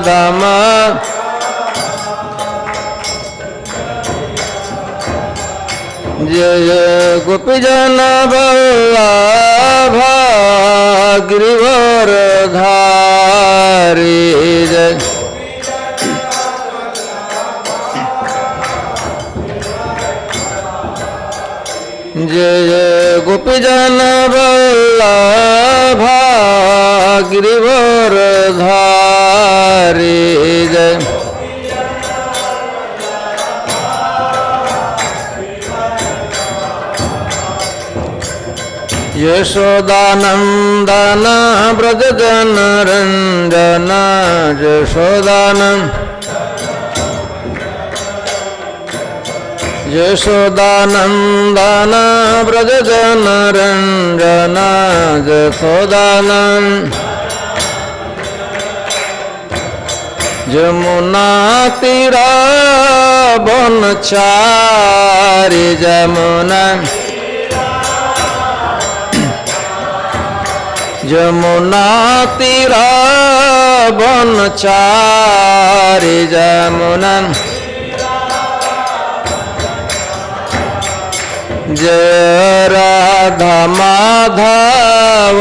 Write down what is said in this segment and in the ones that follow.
राधम जय गोपीजन वल्लभा गिरिवरधारी जय जय गोपीजन वल्लभा गिरिवरधारी जय यशोदानंदन ब्रजजन रंजन यशोदानंदन ब्रजजन रंजन यशोदानंद जमुना तीरा बनचारी जमुना जमुना तीरा बनचारी जमुना जय राधा माधव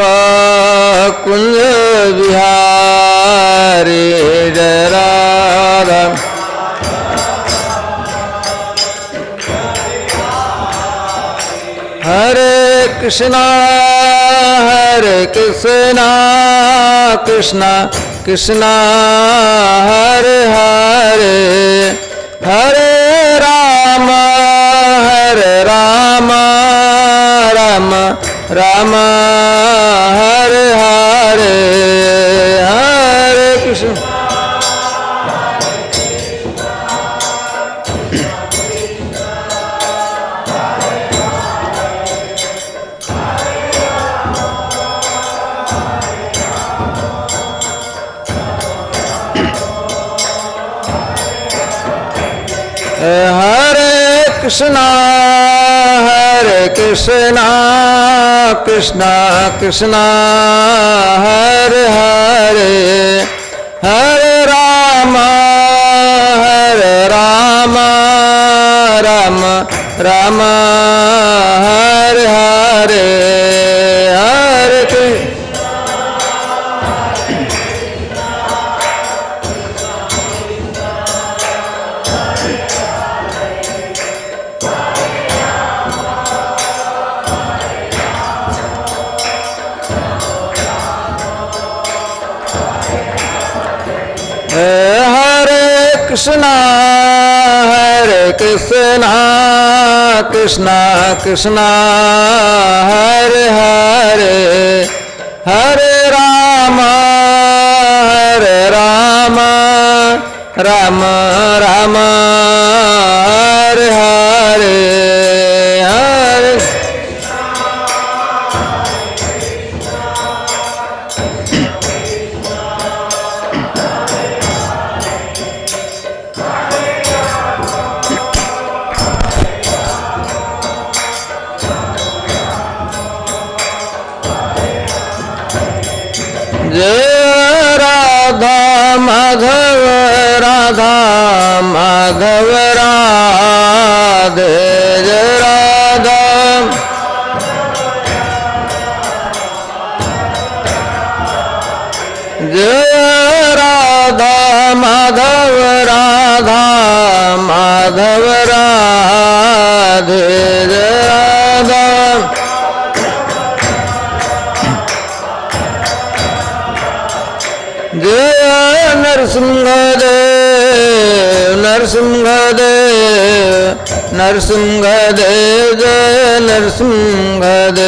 कुंज विहारी जय राधा हरे कृष्णा कृष्णा कृष्णा हरे हरे हरे राम राम राम हरे हरे हरे कृष्ण हरे कृष्णा कृष्णा कृष्णा हरे हरे हरे राम राम राम हरे हरे हरे कृष्ण कृष्णा कृष्णा कृष्णा हरे हरे हरे राम राम राम हरे हरे हरे जय राधा माधव राधा माधव राधे जय राधा जय राधा माधव राधा माधव राधे जय राधा जय नरसिंहदेव नरसिंहदेव नरसिंहदेव जय नरसिंहदेव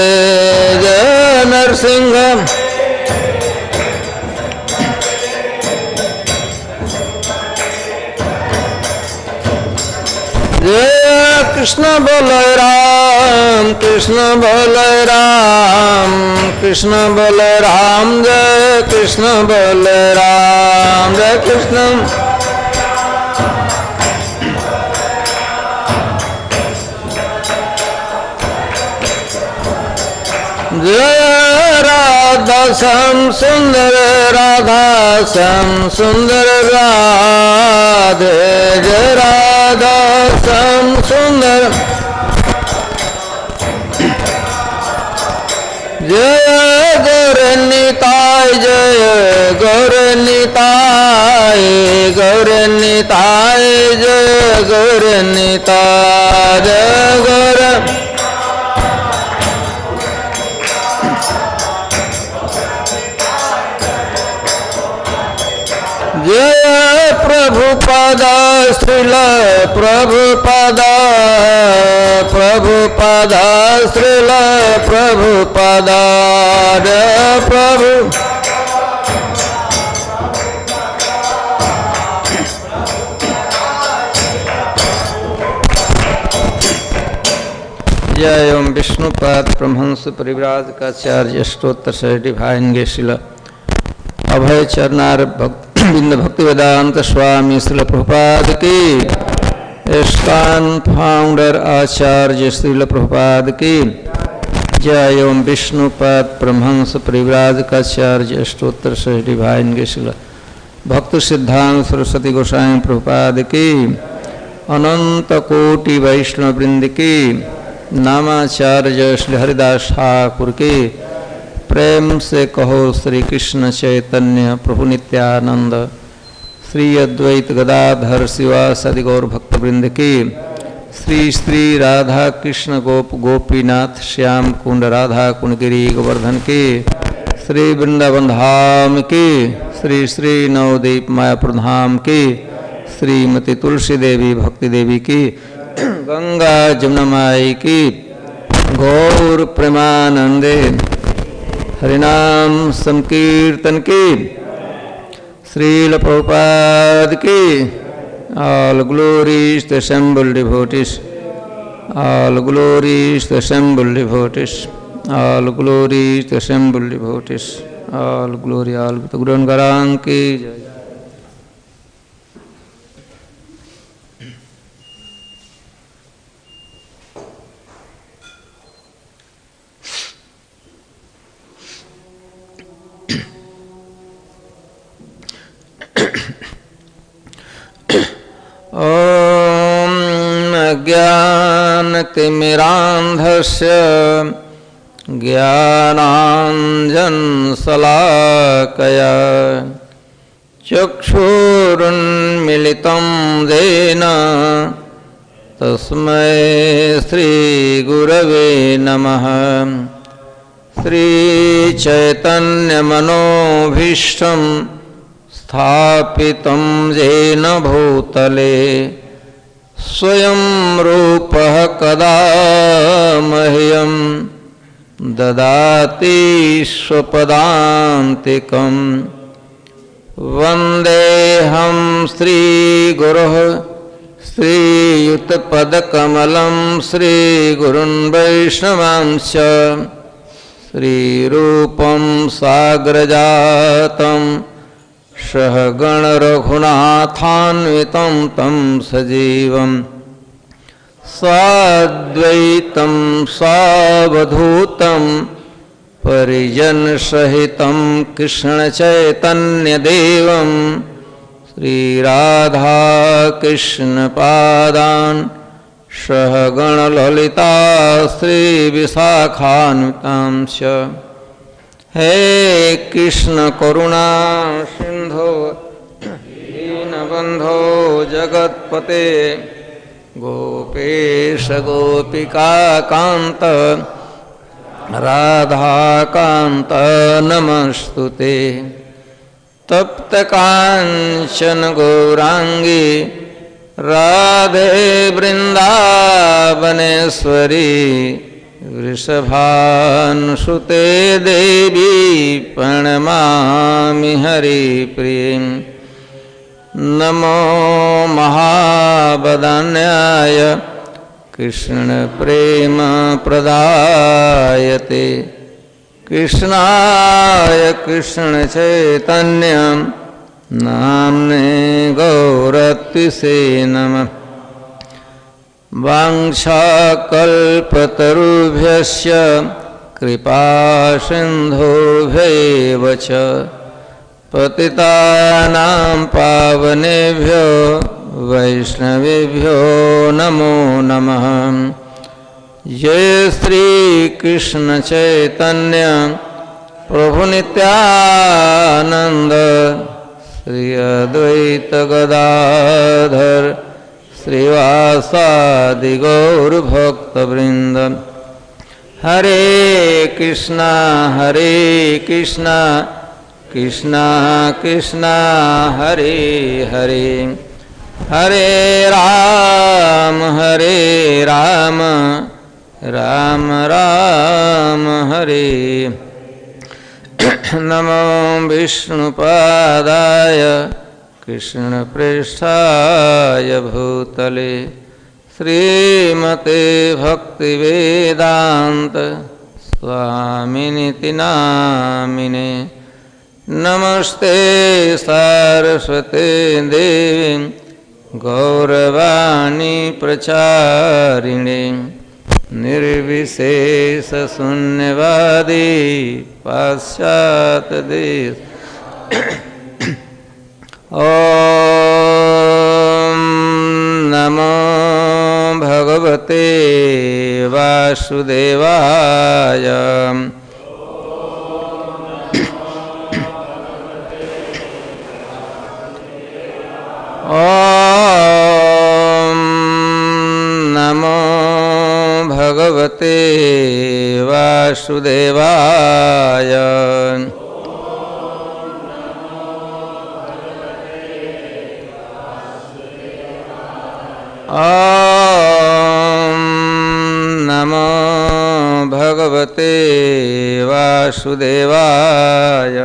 जय नरसिंह जय कृष्ण बलराम कृष्ण बलराम कृष्ण बलराम जय कृष्ण बलराम जय कृष्ण जय राम राधा श्याम सुंदर राधा श्याम सुंदर राधे जय राधा श्याम सुंदर जय गौरनिताय जय गौरनिताय गौरनिताय जय गौरनिताय जय गौर जय प्रभुपादा श्रील प्रभुपादा प्रभुपादा श्रील प्रभुपादा जय प्रभु जय ओम विष्णुपाद परमहंस परिव्राज काचार्य अष्टोत्तर से डिवाइन गेशिल अभय चरणार बिंद भक्ति वेदांत स्वामी श्रील प्रभुपाद की इस्कान फाउंडर आचार्य श्रील प्रभुपाद की जय ओम विष्णुपाद परमहंस परिव्राज काचार्य अष्टोत्तर से डिवाइन गेशिल भक्त सिद्धांत सरस्वती गोसाई प्रभुपाद की अनंत कोटि वैष्णव वृंद की नामाचार्य श्री हरिदास ठाकुर की प्रेम से कहो श्री कृष्ण चैतन्य प्रभु नित्यानंद श्री अद्वैत गदाधर शिवासादि गौर भक्तवृंद की श्री श्री राधा कृष्ण गोप गोपीनाथ श्याम कुंड राधा कुंड गिरी गोवर्धन की श्री वृंदावन धाम की श्री श्री नवदीप मायापुर धाम की श्रीमती तुलसी देवी भक्ति देवी की गंगा जमुना माई की गौर प्रेमानंदे हरिनाम संकीर्तन की श्रील प्रभुपाद की all glories to assembled devotees, all glories to assembled devotees, all glories to assembled devotees, all glory all to Guru Garang ki jai. ॐ ज्ञानतिमिरान्धस्य ज्ञानाञ्जनशलाकया चक्षुरुन्मिलितं येन तस्मै श्रीगुरवे नमः। श्रीचैतन्यमनोभीष्टं स्थापितं येन भूतले स्वयं रूपः कदा मह्यं ददाति स्वपदान्तिकं। वन्देऽहं श्रीगुरोः श्रीयुतपदकमलं श्रीगुरुन् वैष्णवांश्च श्रीरूपं साग्रजातं सहगण रघुनाथान्वितं तं सजीवं साद्वैतं सावधूतं परिजनसहितं कृष्णचैतन्यदेवं श्रीराधाकृष्णपादान् सहगणललिता श्रीविशाखान्वितांश्च। हे कृष्ण करुणा सिंधो दीनबंधो जगत्पते गोपेश गोपिका कांत राधाकांत नमस्तुते। तप्त कांचन गौरांगी राधे वृंदावनेश्वरी वृषभानुसुते देवी प्रणमामि हरिप्रिये। नमो महावदान्याय कृष्ण प्रेम प्रदायते कृष्णाय कृष्ण चैतन्य नाम्ने गौरत्विषे नमः। वाञ्छाकल्पतरुभ्यश्च कृपा सिन्धुभ्यैव च पतितानां पावनेभ्यो वैष्णवेभ्यो नमो नमः। जय श्री कृष्ण चैतन्य प्रभु नित्यानंद श्री अद्वैत गदाधर श्रीवासादि गौर भक्तवृंद। हरे कृष्णा कृष्णा कृष्णा हरे हरे, हरे राम राम राम हरे। नमो विष्णुपादाय कृष्णप्रेष्ठाय भूतले श्रीमते भक्तिवेदान्त स्वामिनिति नामिने। नमस्ते सारस्वते देवी गौरवाणी प्रचारिणे निर्विशेष शून्यवादी पाश्चात्य देश। ओम नमो भगवते वासुदेवाय। ओम नमो भगवते वासुदेवाय। ओम नमो भगवते वासुदेवाय।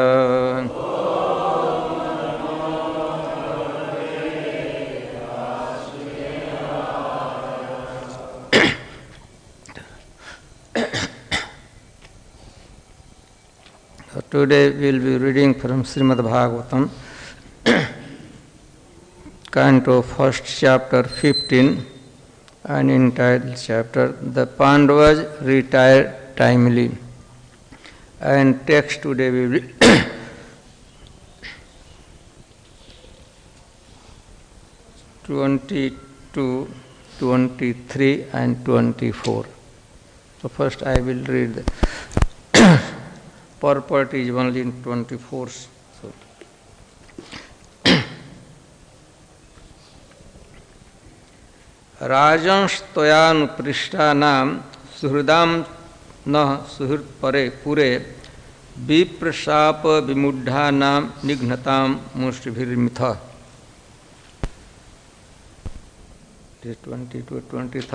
Today we will be reading from Srimad Bhagavatam, Canto 1st, Chapter 15, and entitled chapter, The Pandavas Retired Timely. And text today we will 22, 23 and 24. So first I will read the purport is only in 24. So राजंस्तयानुपृष्टानां सुहृदां न सुहृद परे पुरे विप्रशाप विमुढ़ानां निघ्नतां मुष्टिभिर्मिथः। 22-23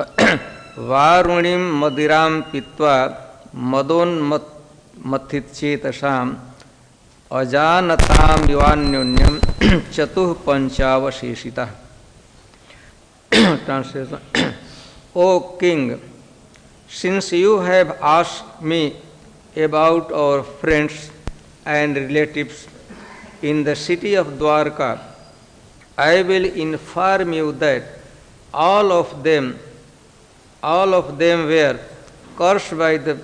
वारुणीं मदिरां पीत्वा मदोन्मत्थितचेतसां अजानतां युवान्योन्यं चतुः पंचावशेषितः। Translation. O King, since you have asked me about our friends and relatives in the city of Dwarka, I will inform you that all of them were cursed by the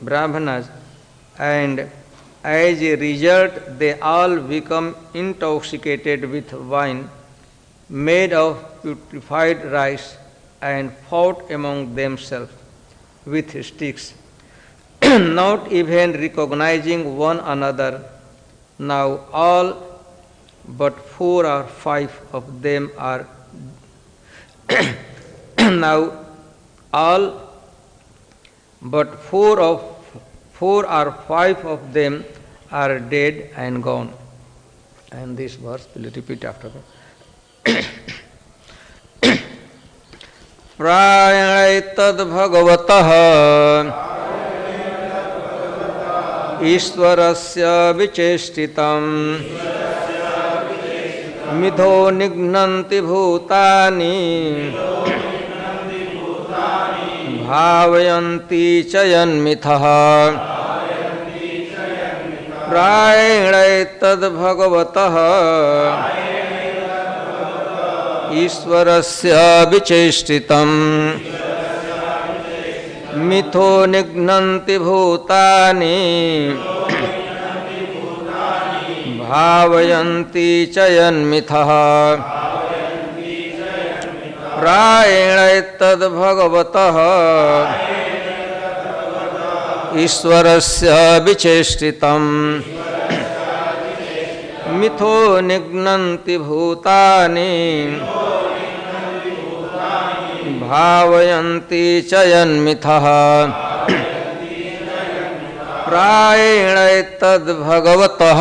Brahmanas, and as a result they all become intoxicated with wine made of putrefied rice and fought among themselves with sticks, not even recognizing one another. Now all but 4 or 5 of them are now all but 4 or 5 of them are dead and gone. And this verse will repeat after that. prāyeṇaitad bhagavataḥ īśvarasya viceṣṭitam mitho nighnanti bhūtāni bhāvayanti cayan mithaḥ। prāyeṇaitad bhagavataḥ īśvarasya viceṣṭitam mitho nighnanti bhūtāni bhāvayanti cayan mithaḥ prāyeṇaitad bhagavataḥ īśvarasya viceṣṭitam mitho nighnanti bhūtāni bhāvayanti cayan mithaḥ prāyeṇaitad bhagavataḥ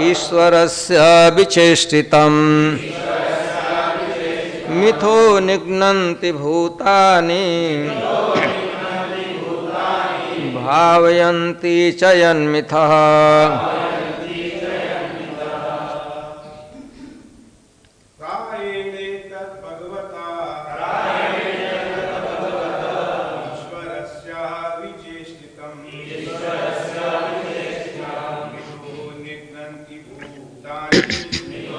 īśvarasya viceṣṭitam mitho nighnanti bhūtāni bhāvayanti cayan mithaḥ prāyeṇaitad bhagavata īśvarasya viceṣṭitam mitho nighnanti bhūtāni bhāvayanti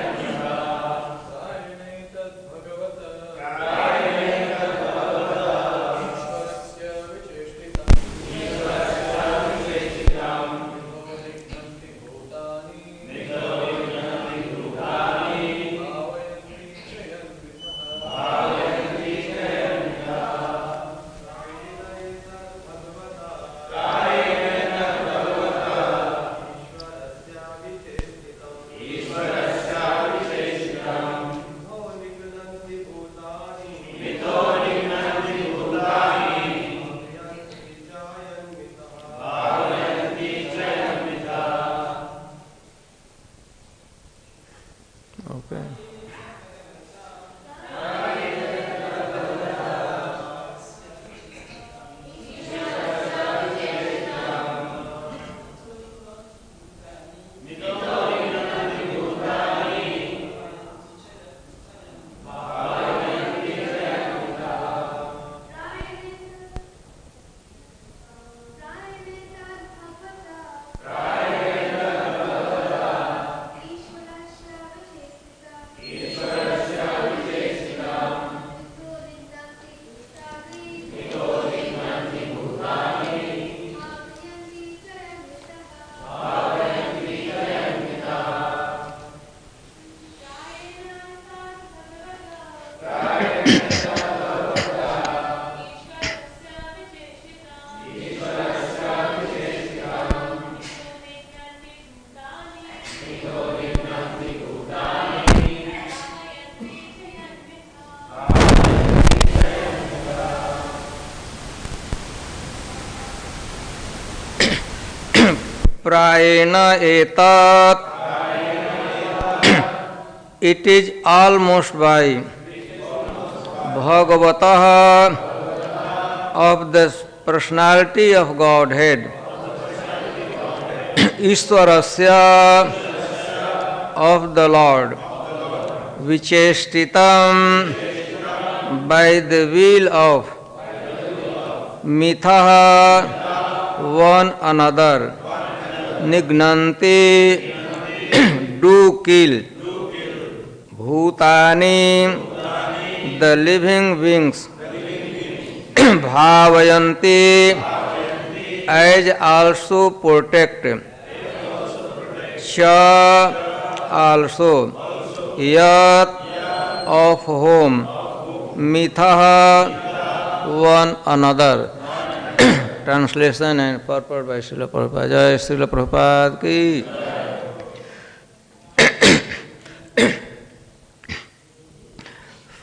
cayan mithaḥ prāyeṇaitad. It is almost by bhagavataḥ of the personality of Godhead, īśvarasya of the Lord, viceṣṭitam by the will of mithaḥ one another, nighnanti do kill, bhūtāni the living beings, bhāvayanti as also protect, cha also, yat of whom, mithaḥ one another. Translation and purport by Srila Prabhupada. Jai Srila Prabhupada ki.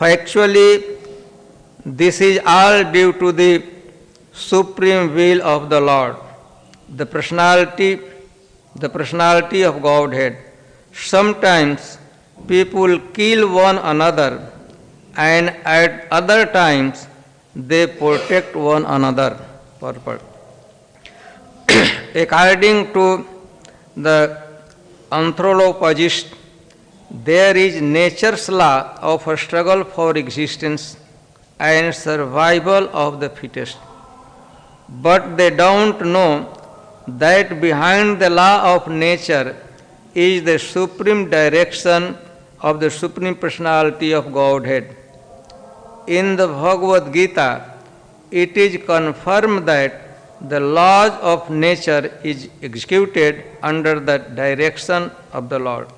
Factually, this is all due to the supreme will of the Lord, the personality of Godhead. Sometimes people kill one another, and at other times they protect one another. Purport. According to the anthropologists, there is nature's law of a struggle for existence and survival of the fittest. But they don't know that behind the law of nature is the supreme direction of the Supreme Personality of Godhead. In the Bhagavad-gītā, it is confirmed that the laws of nature is executed under the direction of the Lord.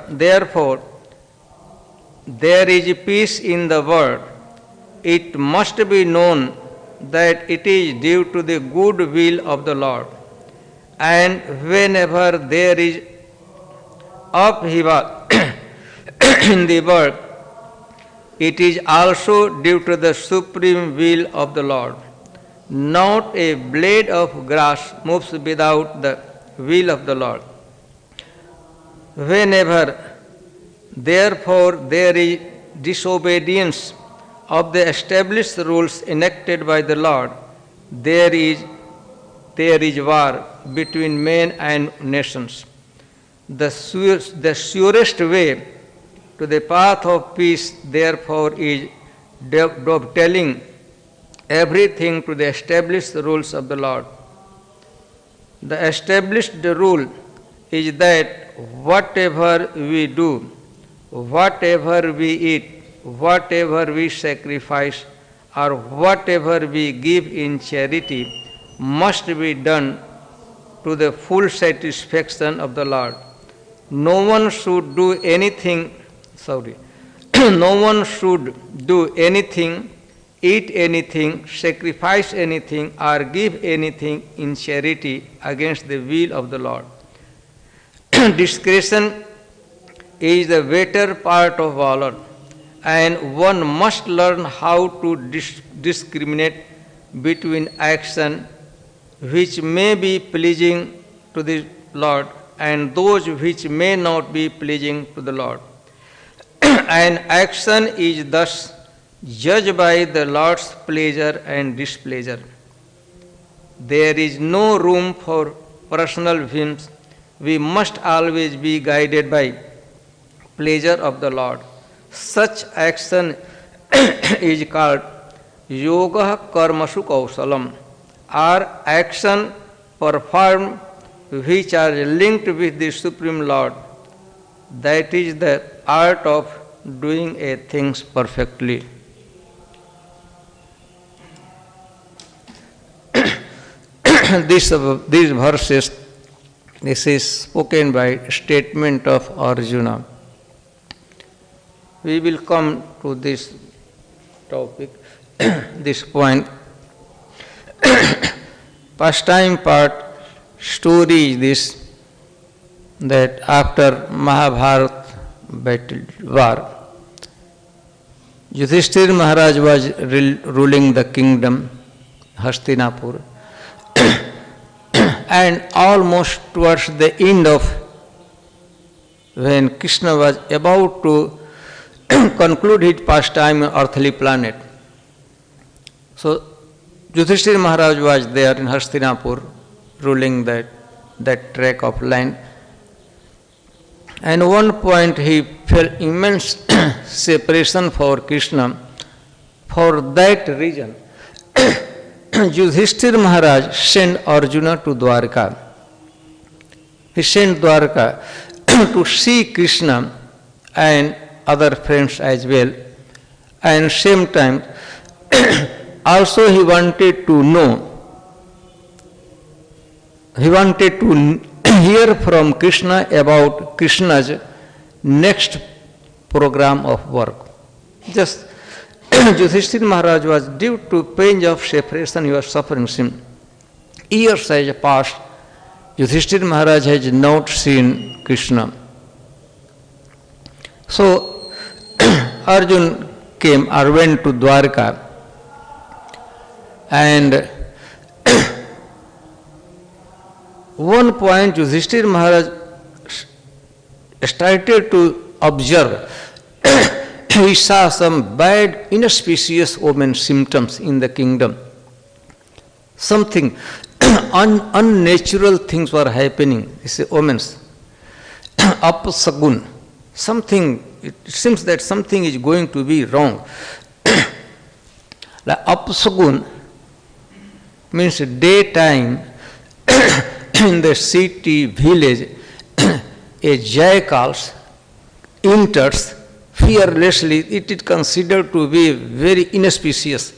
Therefore, there is peace in the world, it must be known that it is due to the good will of the Lord. And whenever there is upheaval in the world, it is also due to the supreme will of the Lord. Not a blade of grass moves without the will of the Lord. Whenever, therefore, there is disobedience of the established rules enacted by the Lord, there is war between men and nations. The surest way to the path of peace, therefore, is dovetailing everything to the established rules of the Lord. The established rule is that whatever we do, whatever we eat, whatever we sacrifice, or whatever we give in charity must be done to the full satisfaction of the Lord. No one should do anything, no one should do anything, eat anything, sacrifice anything, or give anything in charity against the will of the Lord. Discretion is the better part of valor, and one must learn how to discriminate between action which may be pleasing to the Lord and those which may not be pleasing to the Lord. And action is thus judged by the Lord's pleasure and displeasure. There is no room for personal whims. We must always be guided by pleasure of the Lord. Such action is called yoga karmasu kausalam, or action performed which are linked with the Supreme Lord. That is the art of doing a things perfectly. These verses, this is spoken by statement of Arjuna. We will come to this topic, this point. Pastime part story is this, that after Mahabharata battle war, Yudhishthira Maharaj was ruling the kingdom, Hastinapur, and almost towards the end of when Krishna was about to conclude his pastime on earthly planet. So Yudhishthira Maharaj was there in Hastinapur ruling that tract of land. And at one point he felt immense separation for Krishna. For that reason, Yudhishthira Maharaj sent Arjuna to Dwarka. He sent Dwarka to see Krishna and other friends as well. And same time, also he wanted to know, he wanted to hear from Krishna about Krishna's next program of work. Just Yudhishthira Maharaj was due to pain of separation, he was suffering sin. Years has passed, Yudhishthira Maharaj has not seen Krishna. So Arjuna came or went to Dwarka, and one point Yudhishthira Maharaj started to observe. He saw some bad, inauspicious omen symptoms in the kingdom. Something unnatural things were happening. These omens. Apsagun. Something, it seems that something is going to be wrong. Like Apsagun means daytime in the city, village, a jackal enters fearlessly. It is considered to be very inauspicious.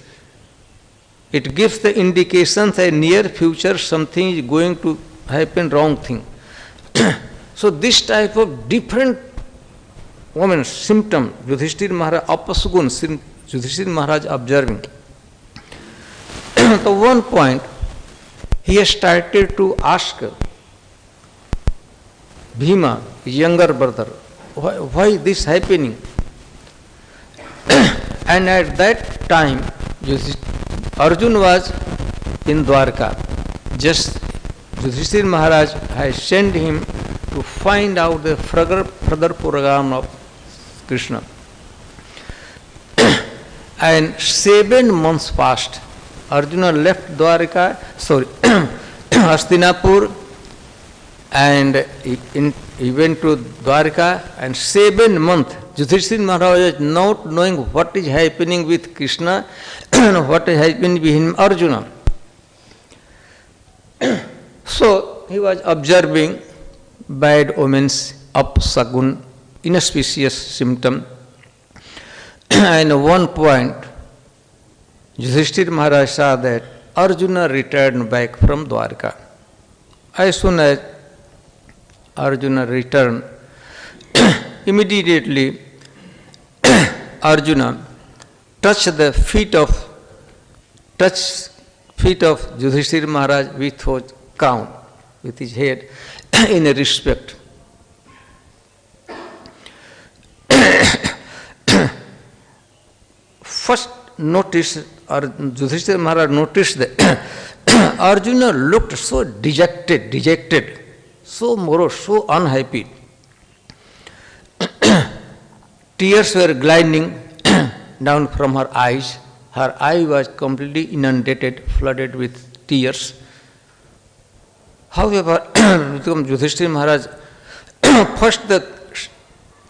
It gives the indication that near future something is going to happen, wrong thing. So this type of different symptom, Yudhishthira Maharaj, apasugun, Yudhishthira Maharaj observing. At one point, he started to ask Bhima, his younger brother, why this happening? And at that time, Arjuna was in Dwarka. Just Yudhishthira Maharaj has sent him to find out the further program of Krishna. And 7 months passed. Arjuna left Dwarka, Hastinapur, and he went to Dwarka, and 7 months Yudhishthira Maharaj was not knowing what is happening with Krishna and what is happening with him, Arjuna. So he was observing bad omens, upsagun, inauspicious symptom. And at one point, Yudhishthira Maharaj saw that Arjuna returned back from Dwarka. As soon as Arjuna returned, immediately Arjuna touched feet of Yudhishthira Maharaj with his crown, with his head, in a respect. First notice, Yudhishthira Maharaj noticed that Arjuna looked so dejected, so morose, so unhappy. Tears were gliding down from her eyes. Her eye was completely inundated, flooded with tears. However, Yudhishthira Maharaj, first the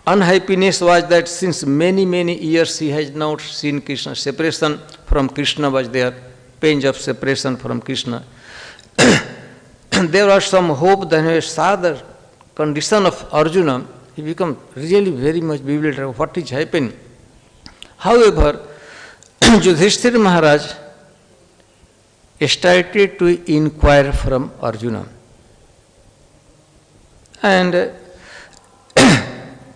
unhappiness was that since many years he has not seen Krishna. Separation from Krishna was there, pains of separation from Krishna. There was some hope that when he saw the condition of Arjuna, he became really very much bewildered. What is happening? However, Yudhishthira Maharaj started to inquire from Arjuna. And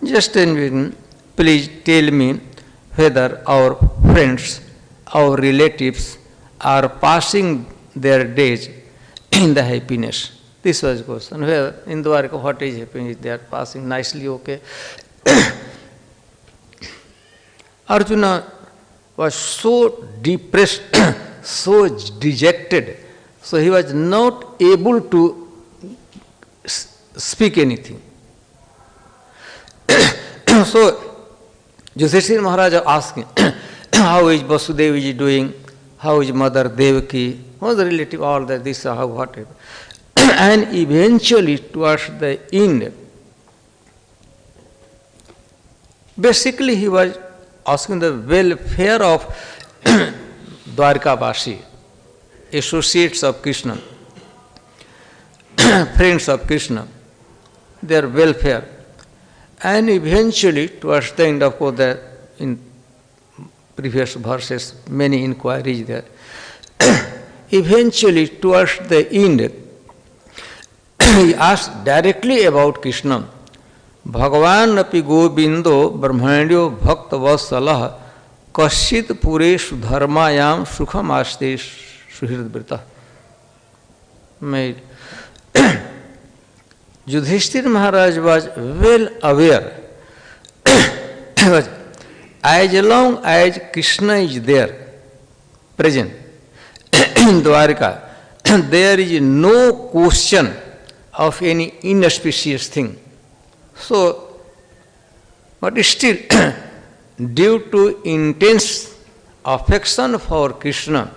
just please tell me whether our friends, our relatives are passing their days in the happiness. This was the question. Where in Dwarka, what is happening? They are passing nicely, okay. Arjuna was so depressed, so dejected, so he was not able to speak anything. So Yudhishthira Maharaj asking, how is Vasudeva is doing? How is Mother Devaki? How the relative, all that, this, how, whatever. And eventually, towards the end, basically he was asking the welfare of Dwarkavasi, associates of Krishna, friends of Krishna, their welfare. And eventually, towards the end, of course, in previous verses, many inquiries there. Eventually, towards the end, he asked directly about Krishna. Bhagavan api govindo brahmanyo bhakta vasalah kasyit pureshu dharmayam sukham aste suhridvrita. Yudhishthira Maharaj was well aware as long as Krishna is there, present in Dwarka, there is no question of any inauspicious thing. So, but still, due to intense affection for Krishna,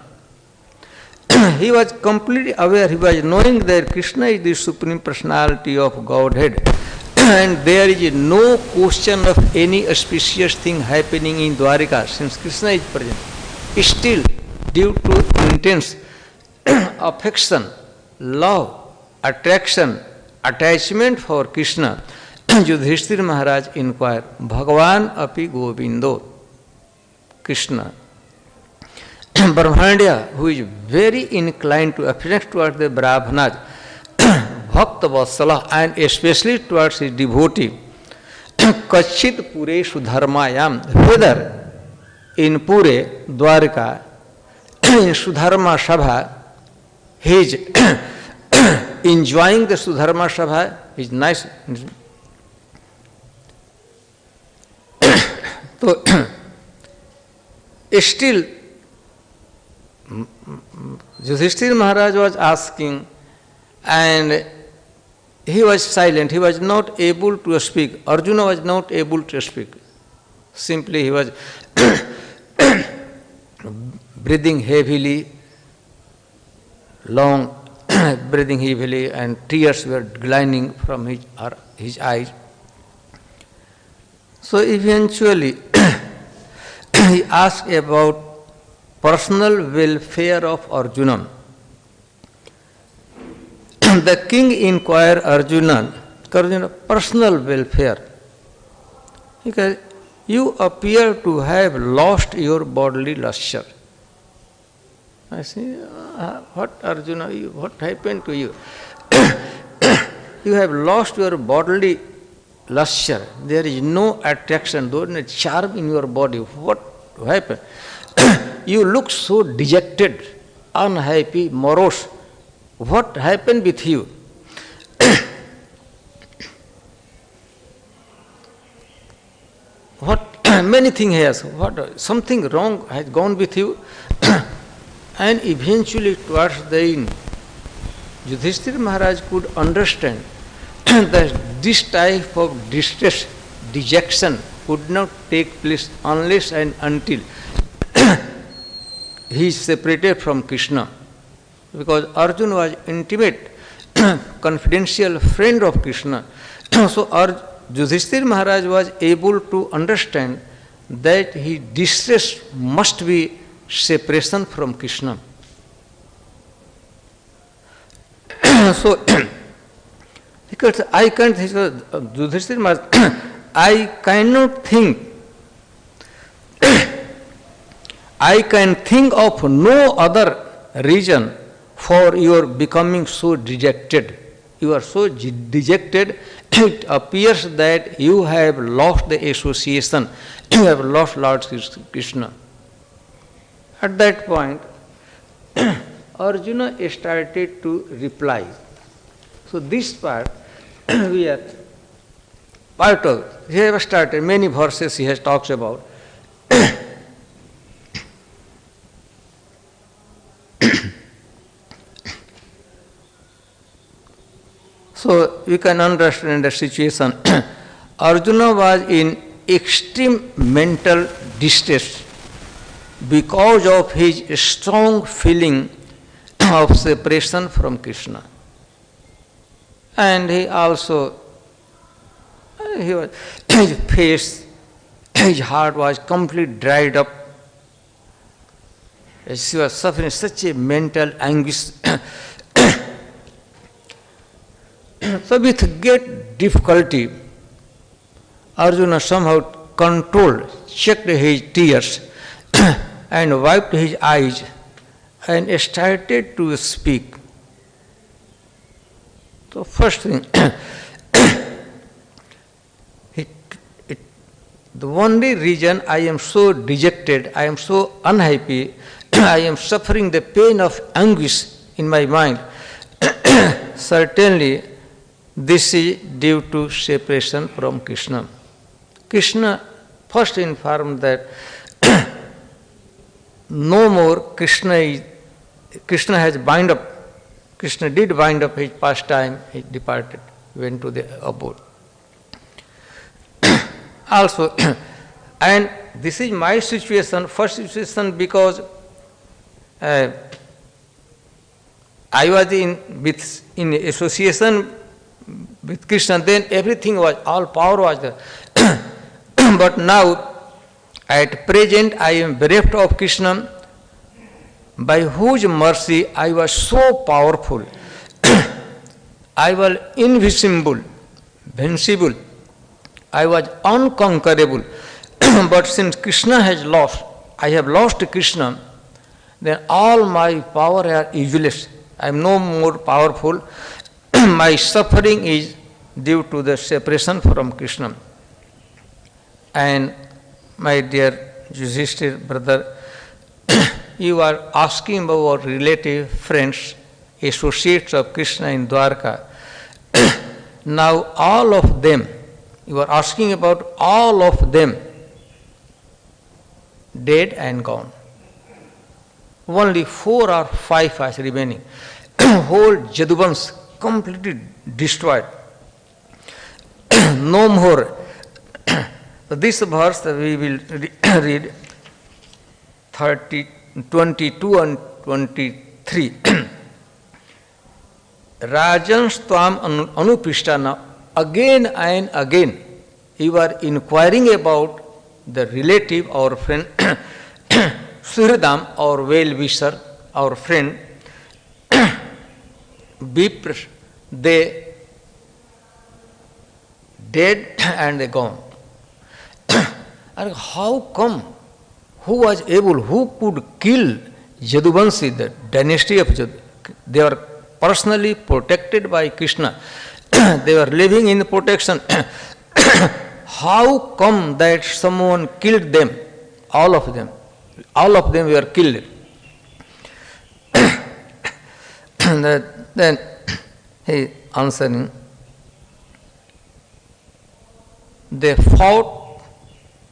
he was completely aware, he was knowing that Krishna is the Supreme Personality of Godhead, and there is no question of any auspicious thing happening in Dwarika since Krishna is present. Still, due to intense affection, love, attraction, attachment for Krishna, Yudhishthira Maharaj inquired, Bhagavan api Govindo, Krishna. Brahmandya, who is very inclined to affect towards the Brahmanas, Bhakta Vatsala, and especially towards his devotee, Kachit Pureshu Dharmayam, whether in Pure, Dwarka, in Sudharma Sabha, he is enjoying the Sudharma Sabha, is nice. So, still, Yudhishthira Maharaj was asking, and he was silent, he was not able to speak. Arjuna was not able to speak. Simply he was breathing heavily, long breathing heavily, and tears were gliding from his eyes. So eventually he asked about personal welfare of Arjuna. The king inquired Arjuna, personal welfare. Because you appear to have lost your bodily lustre. I say, what Arjuna, what happened to you? You have lost your bodily lustre. There is no attraction, there is no charm in your body. What happened? You look so dejected, unhappy, morose. What happened with you? What many things has, what something wrong has gone with you, and eventually towards the end, Yudhishthira Maharaj could understand that this type of distress, dejection could not take place unless and until he is separated from Krishna. Because Arjuna was intimate, confidential friend of Krishna. So Yudhishthira Maharaj was able to understand that his distress must be separation from Krishna. So, because I can't think, Yudhishthira Maharaj, I cannot think, I can think of no other reason for your becoming so dejected. You are so dejected, it appears that you have lost the association, you have lost Lord Krishna. At that point, Arjuna started to reply. So this part, we are part of, he has started, many verses he has talked about. So you can understand the situation. Arjuna was in extreme mental distress because of his strong feeling of separation from Krishna. And he also, his face, his heart was completely dried up. He was suffering such a mental anguish. So with great difficulty, Arjuna somehow controlled, checked his tears and wiped his eyes and started to speak. So first thing, the only reason I am so dejected, I am so unhappy, I am suffering the pain of anguish in my mind, certainly this is due to separation from Krishna. Krishna first informed that no more Krishna has bind up. Krishna did bind up his pastime, he departed, went to the abode. Also, and this is my situation, first situation, because I was in association with Krishna, then everything was, all power was there. But now, at present, I am bereft of Krishna, by whose mercy I was so powerful, I was invincible, I was unconquerable. But since Krishna has lost, I have lost Krishna, then all my power are useless. I am no more powerful. My suffering is due to the separation from Krishna. And my dear Yudhishthira brother, you are asking about relative, friends, associates of Krishna in Dwarka. Now all of them, you are asking about all of them, dead and gone. Only 4 or 5 are remaining. Whole Jaduvans completely destroyed. No more. This verse we will read 22 and 23. Rajans tvam anuprishtana. Again and again you are inquiring about the relative or friend, Suhridam or well-wisher or friend, they dead and they gone. And how come? Who was able, who could kill Jaduvanshi, the dynasty of Jadu? They were personally protected by Krishna. They were living in protection. How come that someone killed them? All of them. All of them were killed. Then he answering, they fought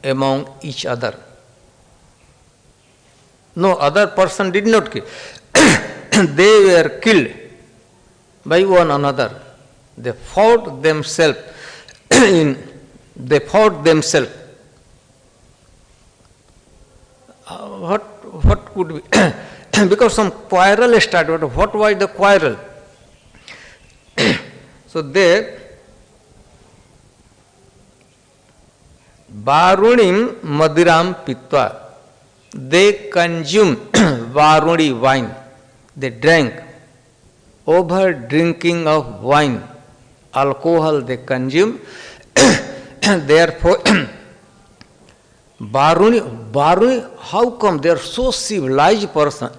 among each other. No other person did not kill. They were killed by one another. They fought themselves They fought themselves. What could be? Because some quarrel started. What was the quarrel? So they Varunim Madiram Pitva. They consumed Varuni wine. They drank. Over drinking of wine, alcohol they consume. Therefore, Varuni, how come they are so civilized person?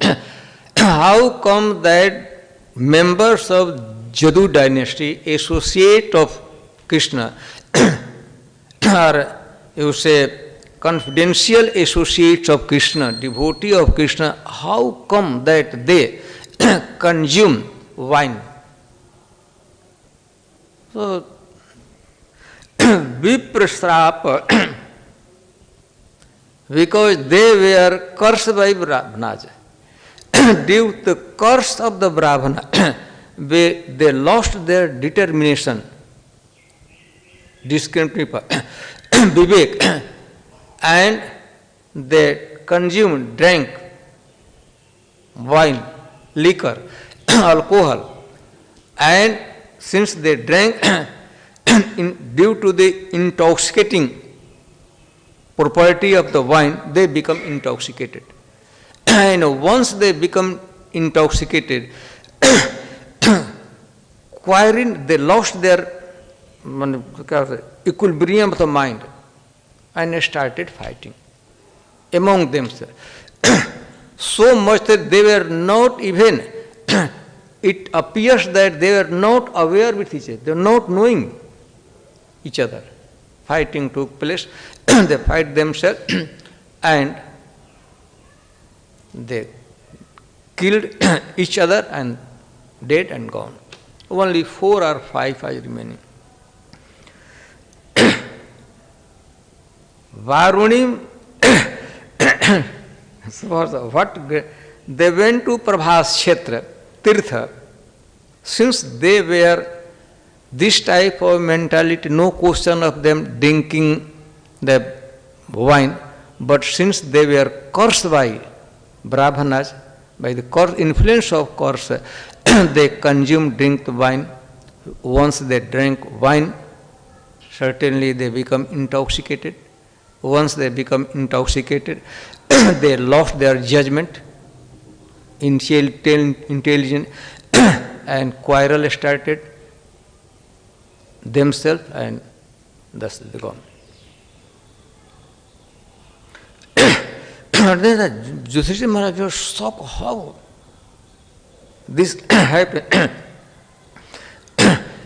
How come that members of Jadu dynasty, associate of Krishna, or you say confidential associates of Krishna, devotee of Krishna, how come that they consume wine? So, Viprasrapa, because they were cursed by Brahmanas. Due to the curse of the Brahmana, they lost their determination, discriminate, vivek, and they consumed, drank wine, liquor, alcohol, and since they drank, due to the intoxicating property of the wine, they become intoxicated. And once they become intoxicated, they lost their equilibrium of the mind and started fighting among themselves. So much that they were not even, it appears that they were not aware with each other, they were not knowing each other. Fighting took place, they fight themselves and they killed each other and dead and gone. Only 4 or 5 are remaining. Varunim, they went to Prabhas Kshetra, Tirtha, since they were this type of mentality, no question of them drinking the wine, but since they were cursed by Brahmanas, by the influence of curse, they consumed, drink the wine. Once they drank wine, certainly they become intoxicated. Once they become intoxicated, they lost their judgment intelligent and quarrel started themselves, and thus they gone. Then Yudhishthira Maharaj was shocked how this happened.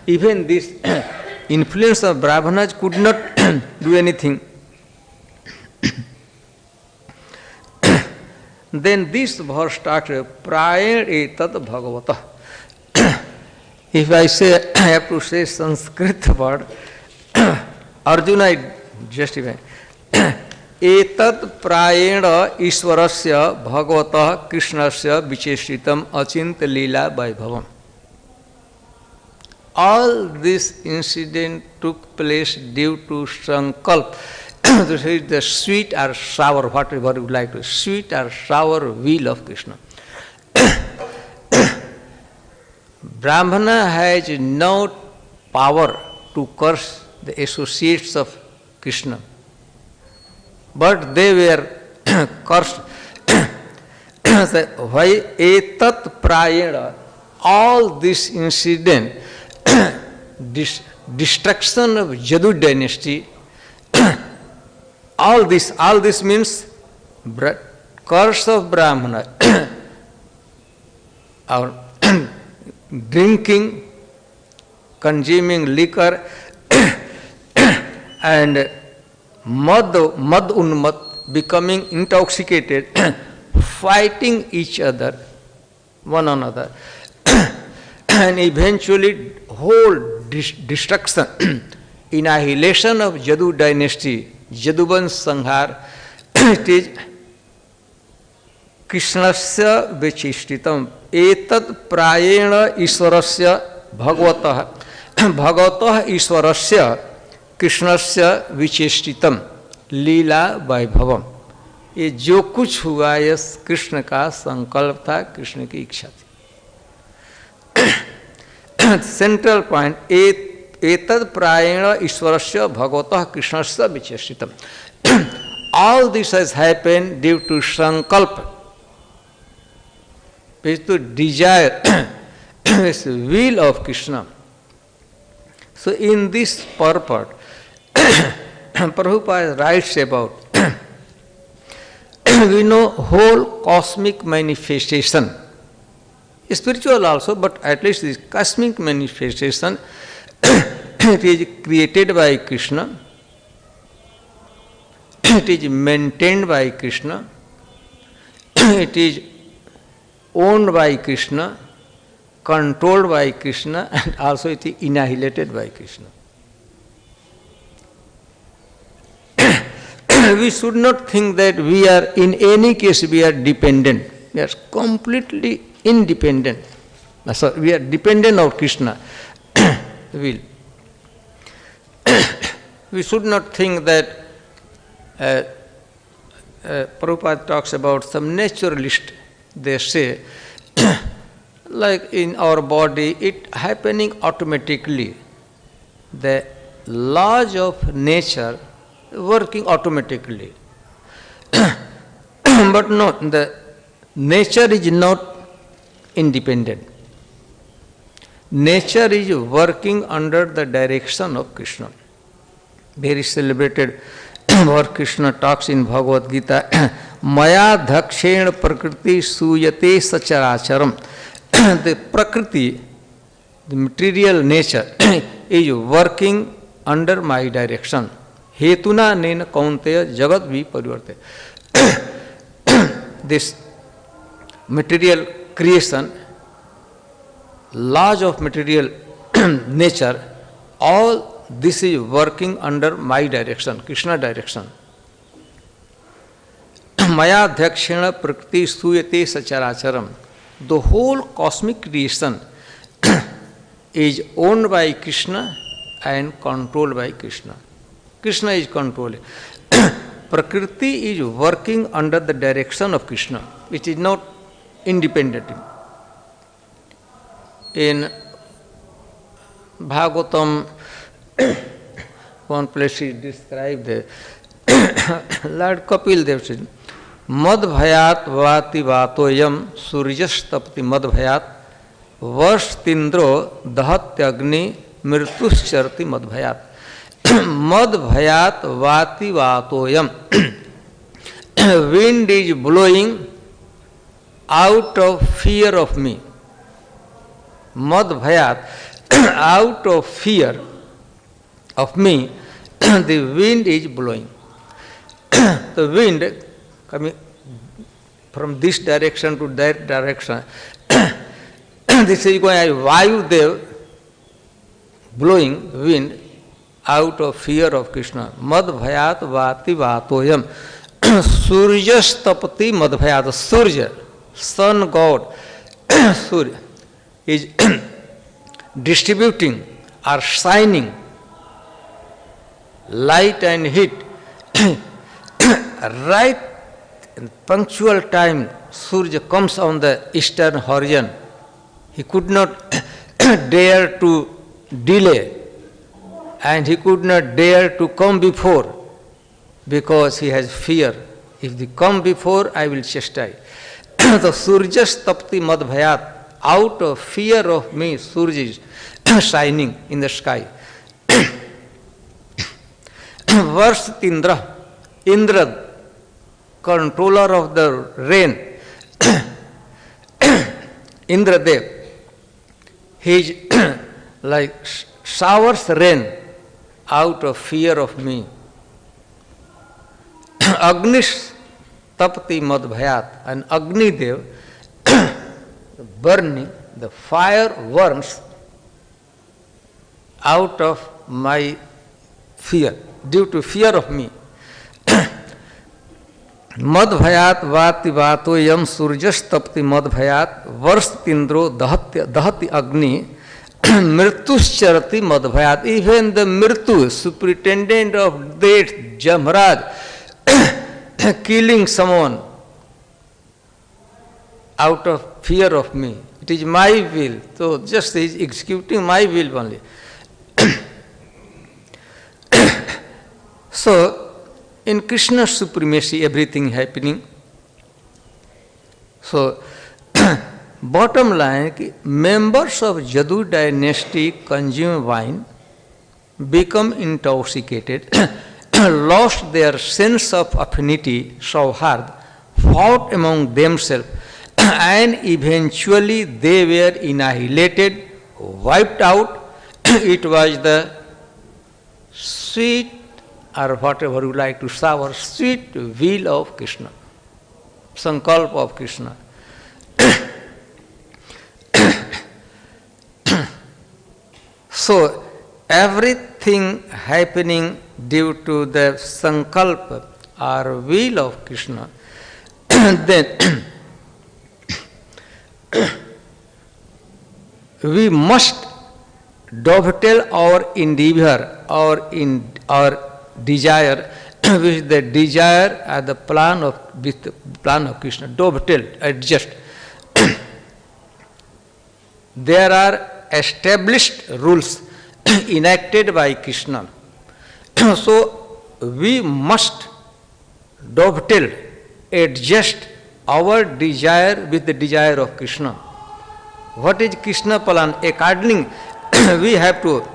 Even this influence of Brahmanas could not do anything. Then this verse started, prāyeṇaitad bhagavata. If I say, I have to say Sanskrit word, Arjuna justify. Etat prāyeṇa īśvarasya bhagavata krishnasya viceṣṭitam achinta lila vaibhavam. All this incident took place due to sankalp. This is the sweet or sour, whatever you like to, sweet or sour will of Krishna. Brahmana has no power to curse the associates of Krishna, but they were cursed. Why etat prāyeṇa, all this incident, destruction of Yadu dynasty, all this means curse of Brahmana, or drinking, consuming liquor, and mad unmat, becoming intoxicated, fighting each other, one another, and eventually whole destruction, annihilation of Yadu dynasty, Yaduvan Sanghar, it is Krishnasya viceṣṭitam, etat prāyeṇa īśvarasya bhagavataḥ, bhagavataḥ īśvarasya Krishnasya viceṣṭitam लीला वैभवम. ये जो कुछ हुआ ये कृष्ण का संकल्प था, कृष्ण की इच्छा थी. सेंट्रल पॉइंट एतद प्रायेण ईश्वरस्य भगवतः कृष्णस्य विचेष्टितम. All this has happened due to sankalpa, which to desire, this will of Krishna. So in this purport, Prabhupada writes about, we know whole cosmic manifestation, spiritual also, but at least this cosmic manifestation, it is created by Krishna, it is maintained by Krishna, it is owned by Krishna, controlled by Krishna, and also it is annihilated by Krishna. We should not think that we are, in any case, we are dependent. We are completely independent. So we are dependent on Krishna will. We should not think that Prabhupada talks about some naturalist. They say, like in our body, it happening automatically. The laws of nature working automatically. But no, the nature is not independent. Nature is working under the direction of Krishna. Very celebrated where Krishna talks in Bhagavad-gītā, Maya dhakshena prakriti suyate sacharacharam. The prakriti, the material nature, is working under my direction. Hetuna nena kaunteya jagat vi parivarte. This material creation, laws of material nature, all this is working under my direction, Krishna direction. Maya dhakshena prakriti suyate sacharacharam. The whole cosmic creation is owned by Krishna and controlled by Krishna. Krishna is controlling. Prakriti is working under the direction of Krishna, which is not independent. In Bhagavatam, one place is described, Lord Kapil Dev said, मदभयात वाति वातोयम सूर्यस्तपति मदभयात वर्षतीन्द्रो दहत्यग्नि मृत्युश्चरति मदभयात मदभयात वाति वातोयम wind is blowing out of fear of me. Madbhayat, out of fear of me, the wind is blowing. The wind coming from this direction to that direction. This is going as Vayudev blowing wind out of fear of Krishna. Madbhayat vati vatoyam. Suryastapati madbhayat. Surya, sun god, Surya, is distributing or shining light and heat. Right in punctual time, Surya comes on the eastern horizon. He could not dare to delay, and he could not dare to come before, because he has fear. If they come before, I will chastise. The Suryastapti madbhayat, out of fear of me, Surya is shining in the sky. Varshatindra, Indra, controller of the rain, Indradev, he is like showers rain out of fear of me. Agnish tapti madbhayat, and Agni Dev, burning, the fire burns out of my fear, due to fear of me. Madbhayat vati vatoyam surjastapti madbhayat varstindro dahati agni mrityuscharati madbhayat. Even the Mrityu, superintendent of death, Jamraj, killing someone out of fear of me. It is my will. So just he is executing my will only. So, in Krishna's supremacy, everything happening. So, bottom line, members of Jadu dynasty consume wine, become intoxicated, lost their sense of affinity, sauhard, fought among themselves, and eventually they were annihilated, wiped out. It was the sweet, or whatever you like to shower, sweet will of Krishna, sankalpa of Krishna. So, everything happening due to the sankalpa or will of Krishna, then we must dovetail our endeavor, our desire with the desire and the plan of Krishna. Dovetail, adjust. There are established rules enacted by Krishna. So we must dovetail, adjust our desire with the desire of Krishna. What is Krishna plan? According, we have to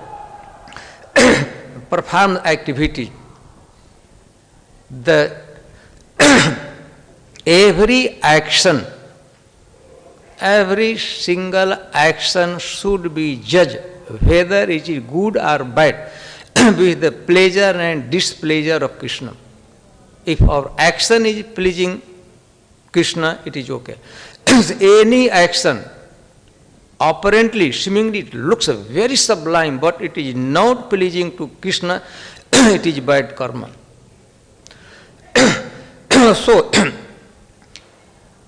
perform activity. The every action, every single action should be judged whether it is good or bad with the pleasure and displeasure of Krishna. If our action is pleasing Krishna, it is okay. Any action, apparently, seemingly it looks very sublime, but it is not pleasing to Krishna, it is bad karma. So,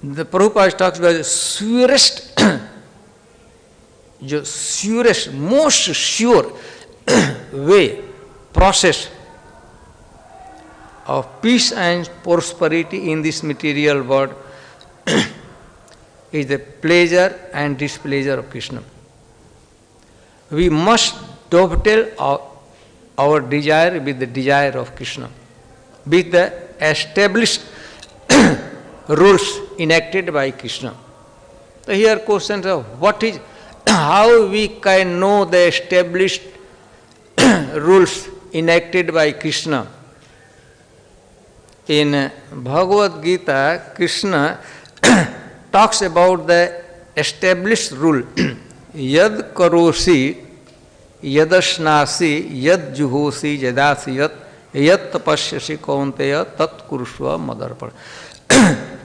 the Prabhupada talks about the surest, most sure way, process of peace and prosperity in this material world is the pleasure and displeasure of Krishna. We must dovetail our desire with the desire of Krishna, with the established rules enacted by Krishna. So here questions of what is, how we can know the established rules enacted by Krishna. In Bhagavad-gītā, Krishna talks about the established rule. Yad karosi, yadashnasi, yad juhosi, yadasi yat, yat tapasyasi kaunteya, tat kurushva madarpana.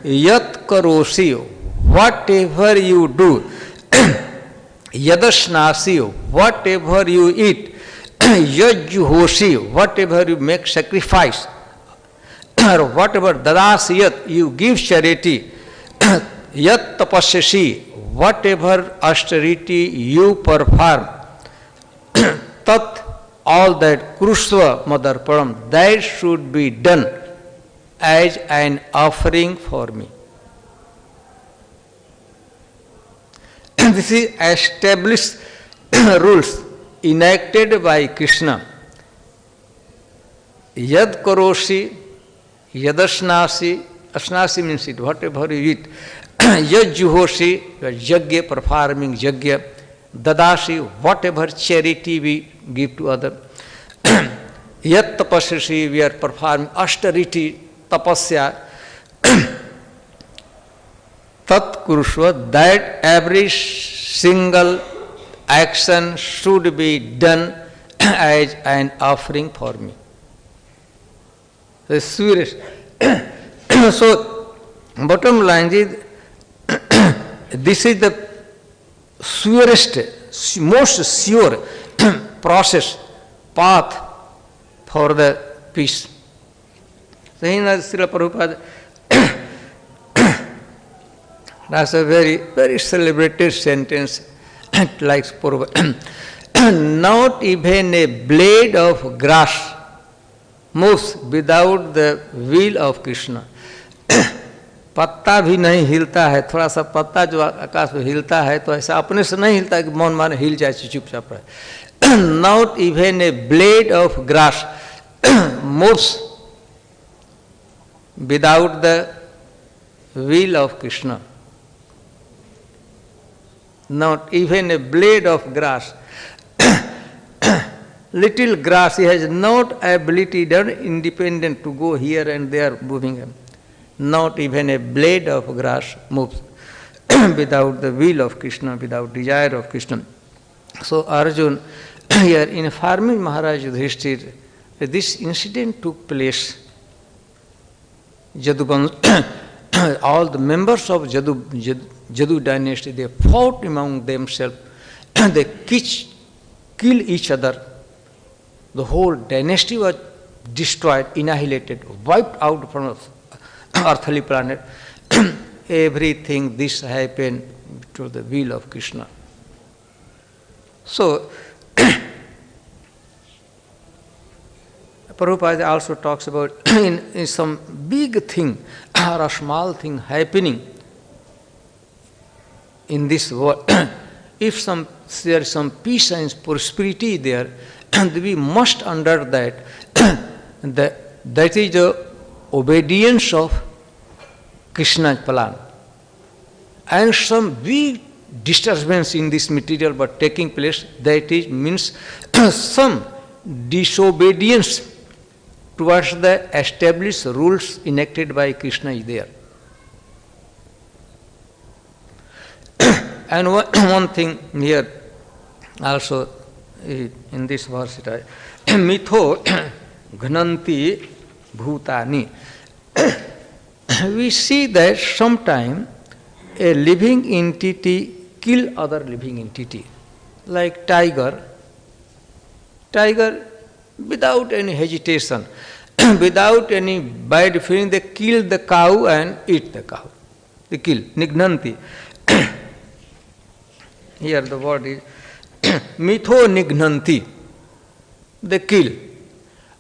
Yat karosi, whatever you do, yadashnasi, whatever you eat, yad juhosi, whatever you make sacrifice, or whatever dadasi yat, you give charity, yat tapasyasi, whatever austerity you perform, tat, all that kurushva madarpanam, that should be done as an offering for me. This is established rules enacted by Krishna. Yad karosi, yadashnasi, ashnasi means it, whatever you eat. Yad juhosi, yajna, performing yajna. Dadasi, whatever charity we give to others. Yat tapasyasi, we are performing austerity, tapasya. Tat kurushva, that every single action should be done as an offering for me. The surest. So, bottom line is, this is the surest, most sure process, path for the peace. So, in Srila Prabhupada, that's a very, very celebrated sentence, like Prabhupada. Not even a blade of grass moves without the will of Krishna. पत्ता भी नहीं हिलता है, थोड़ा सा पत्ता जो आकाश में हिलता है तो ऐसा अपने से नहीं हिलता कि मौन माने हिल जाए चुपचाप रहे. Not even a blade of grass moves without the will of Krishna. Not even a blade of grass. Little grass, he has not ability, done independent to go here and there moving him. Not even a blade of grass moves without the will of Krishna, without desire of Krishna. So Arjuna here informing Maharaj Yudhishthira that this incident took place. All the members of Jadu dynasty, they fought among themselves, they kill each other. The whole dynasty was destroyed, annihilated, wiped out from earthly planet. Everything this happened to the will of Krishna. So, Prabhupada also talks about in some big thing or a small thing happening in this world. If there is some peace and prosperity there, we must under that, that is the obedience of Krishna's plan. And some big disturbance in this material but taking place, that is means some disobedience towards the established rules enacted by Krishna is there. And one thing here also in this verse, mitho nighnanti bhūtāni. We see that sometime a living entity kill other living entity, like tiger. Tiger, without any hesitation, without any bad feeling, they kill the cow and eat the cow. They kill, nighnanti. Here the word is mitho nighnanti. They kill.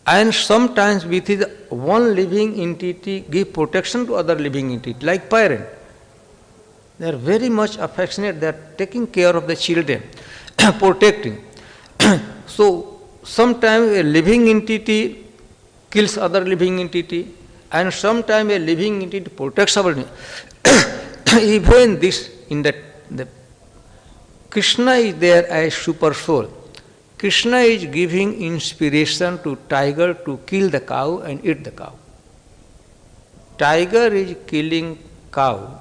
And sometimes with his one living entity give protection to other living entity, like parent. They are very much affectionate, they are taking care of the children, protecting. So sometimes a living entity kills other living entity, and sometimes a living entity protects our needs. Even this, in the Krishna is there as super soul. Krishna is giving inspiration to tiger to kill the cow and eat the cow. Tiger is killing cow.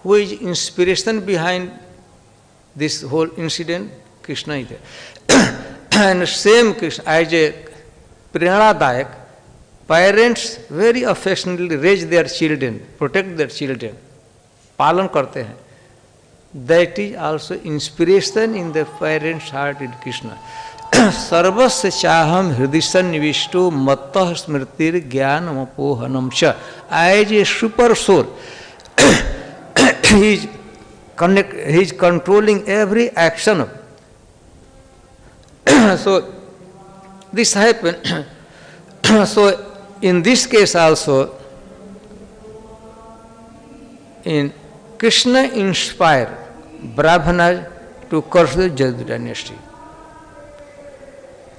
Who is inspiration behind this whole incident? Krishna is there. And same Krishna, as a prāyeṇadayak, parents very affectionately raise their children, protect their children, पालन करते हैं. That is also inspiration in the parents' heart in Krishna. Sarvasya chaham hridhi sannivisto mattah smritir jnanam apohanam cha. As a super soul, he is controlling every action of. So this happened. So in this case also, in Krishna inspired Brahmanas to curse the Yadu dynasty.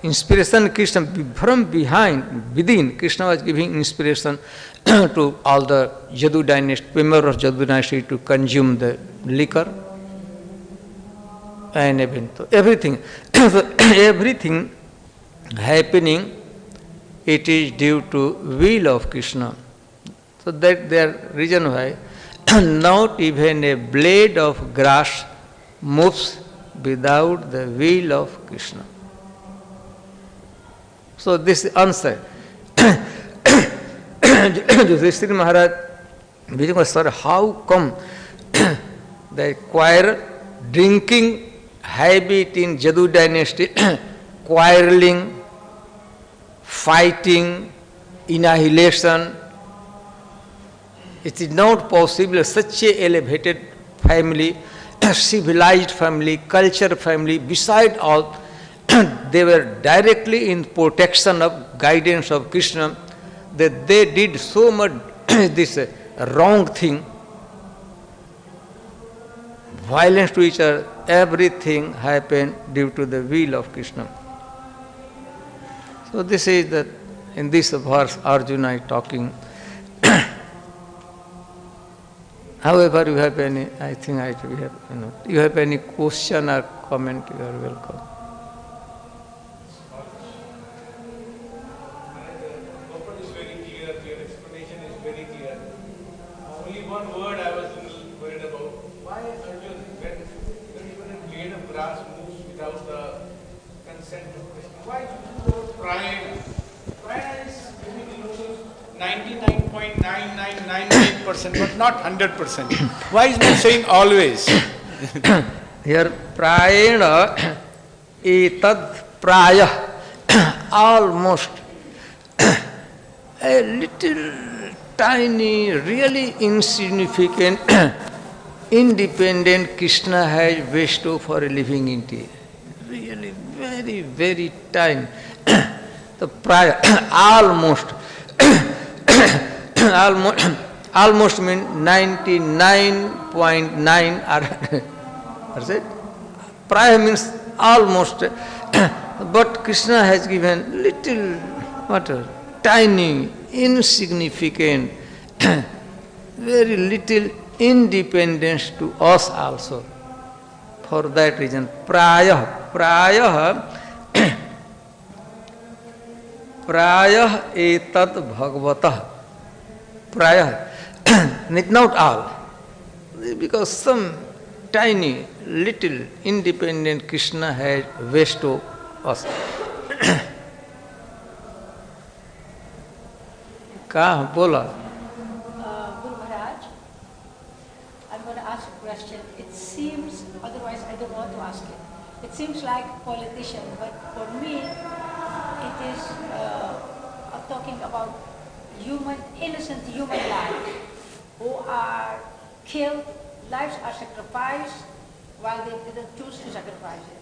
Inspiration Krishna from behind, within, Krishna was giving inspiration to all the Yadu dynasty, members of Yadu dynasty to consume the liquor and everything. So everything happening, it is due to will of Krishna. So that their reason why not even a blade of grass moves without the will of Krishna. So this answer. Yudhishthira Maharaj, sir, how come the choir drinking habit in Yadu dynasty, quarreling, fighting, annihilation, it is not possible such a elevated family, civilized family, cultured family, beside all, they were directly in protection of guidance of Krishna, that they did so much this wrong thing, violence to each other, everything happened due to the will of Krishna. So this is the, in this verse Arjuna is talking. However, you have any, I think we have, you have any question or comment, you are welcome. Purport is very clear, your explanation is very clear. Only one word I was a little worried about. Why Arjuna, when even a blade of grass moves without the consent of Krishna, why choose the word prāyeṇa? Prāyeṇa is giving illusions 99.9998%, but not 100%. Why is not saying always? Here, prāyeṇa, etat, prāyah, almost a little tiny, really insignificant, independent Krishna has bestowed for a living entity. Really very, very tiny. The prāyah, almost means 99.9 that's it. Prāyah means almost, but Krishna has given little, tiny, insignificant, very little independence to us also. For that reason, prāyah etat bhagavataḥ. Prāyah, not all, because some tiny, little, independent Krishna has bestowed us. Kaha, bola. Guru Maharaj, I'm going to ask a question. It seems, otherwise I don't want to ask it. It seems like a politician, but for me, it is talking about innocent human lives who are killed, lives are sacrificed while they didn't choose to sacrifice it.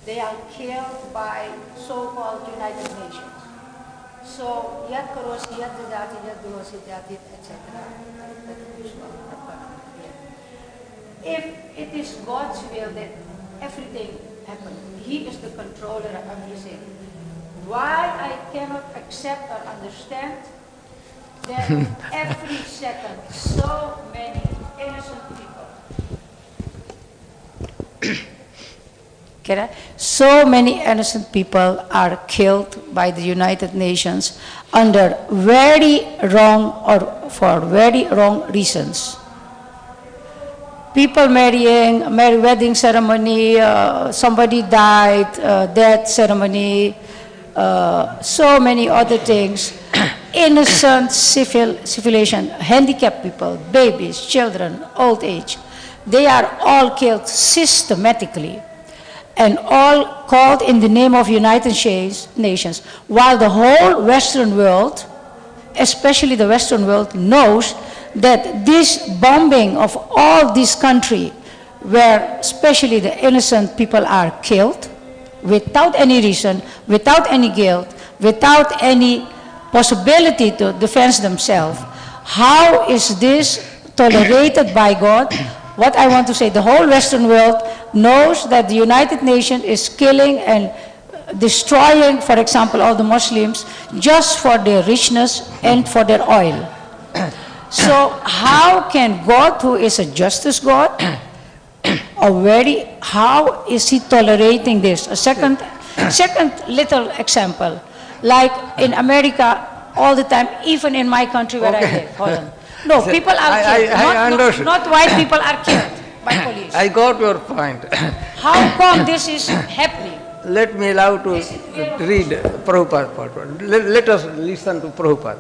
They are killed by so-called United Nations. So, yat karosi, yat didati, yat duhosi, yat etc. If it is God's will that everything happens, He is the controller of everything. Why I cannot accept or understand that every second so many innocent people, so many innocent people are killed by the United Nations under very wrong or for very wrong reasons. People marrying, wedding ceremony, somebody died, death ceremony, so many other things. Innocent civilization, handicapped people, babies, children, old age, they are all killed systematically and all called in the name of United Nations, while the whole Western world, especially the Western world, knows that this bombing of all this country, where especially the innocent people are killed, without any reason, without any guilt, without any possibility to defend themselves, how is this tolerated by God? What I want to say, the whole Western world knows that the United Nations is killing and destroying, for example, all the Muslims just for their richness and for their oil. So how can God, who is a justice God, how is he tolerating this? A second little example, like in America all the time, even in my country where I live. Hold on. No, people are killed. Not white people are killed by police. I got your point. How come this is happening? Let me allow to read Prabhupada. Let us listen to Prabhupada.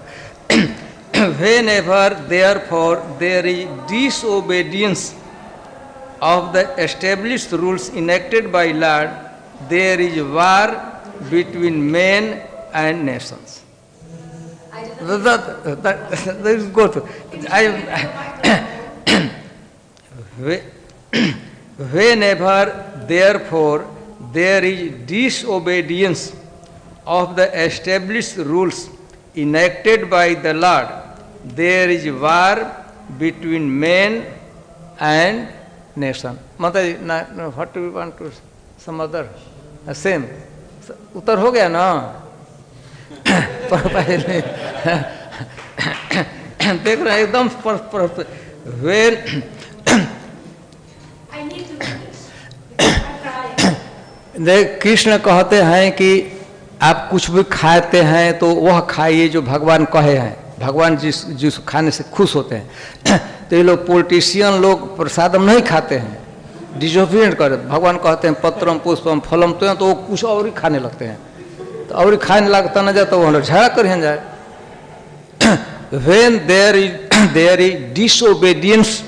Whenever, therefore, there is disobedience of the established rules enacted by Lord, there is war between men and nations. That is good. Whenever, therefore, there is disobedience of the established rules enacted by the Lord, there is war between men and nation. Mataji, what do you want to some other? Same. Uttar ho gaya na? देख रहे एकदम when Krishna कहते हैं कि आप कुछ भी खाते हैं तो वह खाइए जो भगवान कहे हैं, भगवान जिस खाने से खुश होते हैं। तो ये लोग पॉलिटिशियन लोग प्रसादम नहीं खाते हैं, डिसोबिडिएंट करते, भगवान कहते हैं पत्रम पुष्पम फलम, तो वो कुछ और ही खाने लगते हैं। तो और ही खाने लगता न जाए तो वो लोग झगड़ा कर जाए। When there is disobedience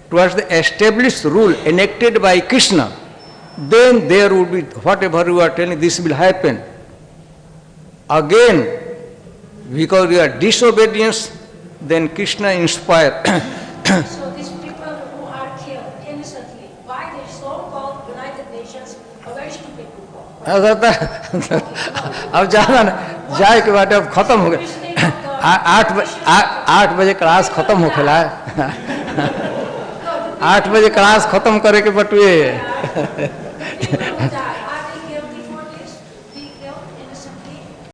towards the established rule enacted by Krishna, then there would be whatever you are telling, this will happen. Again, because you are disobedience, then Krishna inspired. So these people who are killed innocently by the so-called United Nations are very stupid people. अब जाए के बाद अब खत्म हो गया। 8 बजे class खत्म हो खेला है। 8 बजे क्लास खत्म करे के बटुए